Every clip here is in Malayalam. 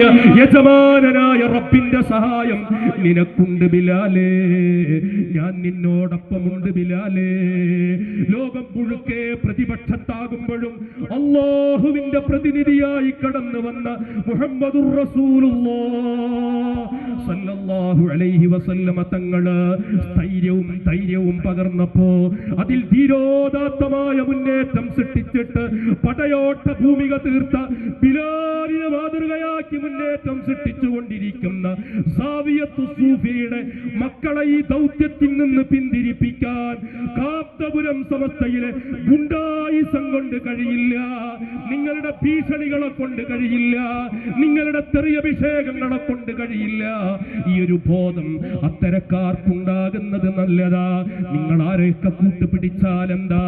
റഹ്മാനായ യജമാനനായ റബ്ബിന്റെ സഹായം നിനക്കുണ്ട് ബിലാലേ, ഞാൻ നിന്നോടൊപ്പമുണ്ട് ബിലാലേ. ലോകം മുഴുക്കെ പ്രതിപക്ഷത്താകുമ്പോഴും അല്ലാഹുവിന്റെ പ്രതിനിധിയായി കടന്നു വന്ന മുഹമ്മദുർ റസൂലുള്ളാഹ് സല്ലല്ലാഹു അലൈഹി വസല്ലമ തങ്ങള് ധൈര്യവും പകർന്നപ്പോ അതിൽ ധീരോദാത്തമായ മുന്നേറ്റം സൃഷ്ടിച്ചിട്ട് പടയോട്ട ഭൂമിക തീർത്ത ബിലാലിനെ മാതൃകയാക്കി മുന്നേറ്റം സൃഷ്ടിച്ചുകൊണ്ടിരിക്കുന്ന സാവിയത്തു സൂഫിയുടെ മക്കളെ ഈ ദൗത്യത്തിൽ നിന്ന് പിന്തിരിപ്പിക്കാൻ കാന്തപുരം സമസ്തയിലെ ഗുണ്ടായിസം കൊണ്ട് കഴിയില്ല, നിങ്ങളുടെ ഭീഷണികളെ കൊണ്ട് കഴിയില്ല, നിങ്ങളുടെ തെറിയഭിഷേകങ്ങളെ കൊണ്ട് കഴിയില്ല. ഈ ഒരു ബോധം അത്തരക്കാർക്കുണ്ടാകുന്നത് നല്ലതാ. നിങ്ങൾ ആരെയൊക്കെ കൂട്ടുപിടിച്ചാലെന്താ,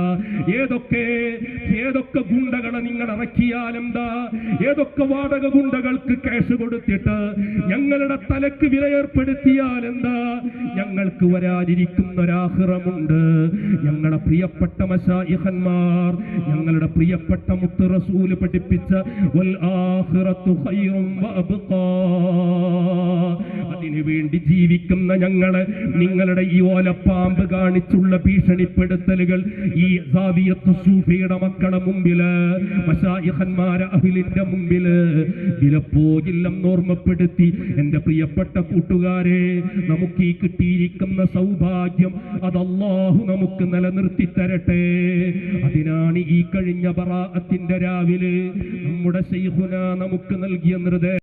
ഏതൊക്കെ ഗുണ്ടകളെ നിങ്ങൾ ഇറക്കിയാലെന്താ, ഏതൊക്കെ വാടക ഗുണ്ടകൾക്ക് ക്യാഷ് കൊടുത്തിട്ട് ഞങ്ങളുടെ തലക്ക് വിലയേർപ്പെടുത്തിയാലെന്താ, ഞങ്ങൾക്ക് വരാനിരിക്കുന്ന ഒരാഖിറമുണ്ട്. ഞങ്ങളുടെ പ്രിയപ്പെട്ട മശായിഖന്മാർ, ഞങ്ങളുടെ പ്രിയപ്പെട്ട മുത്ത് റസൂൽ പഠിപ്പിച്ച വൽ ആഖിറത്തു ഖൈറും വഅബ്ഖാ, അതിനു വേണ്ടി ജീവിക്കുന്ന ഞങ്ങളെ നിങ്ങളുടെ ഈ ഓലപ്പാമ്പ് കാണിച്ചുള്ള ഭീഷണിപ്പെടുത്തലുകൾ ഈ സാവിയത്തു സൂഫിയുടെ മക്കളുടെ മുമ്പില്, മശായിഖന്മാരെ അഹ്ലിന്റെ മുമ്പില് വിലപ്പോകില്ലെന്ന് ഓർമ്മപ്പെടുത്തി എന്റെ പ്രിയപ്പെട്ട കൂട്ടുകാരെ, നമുക്ക് ഈ കിട്ടിയിരിക്കുന്ന സൗഭാഗ്യം അത് അല്ലാഹു നമുക്ക് നിലനിർത്തി തരട്ടെ. അതിനാണ് ഈ കഴിഞ്ഞ ബറാഅത്തിന്റെ രാവിലെ നമ്മുടെ ശൈഖുന നമുക്ക് നൽകിയ നിർദ്ദേശം.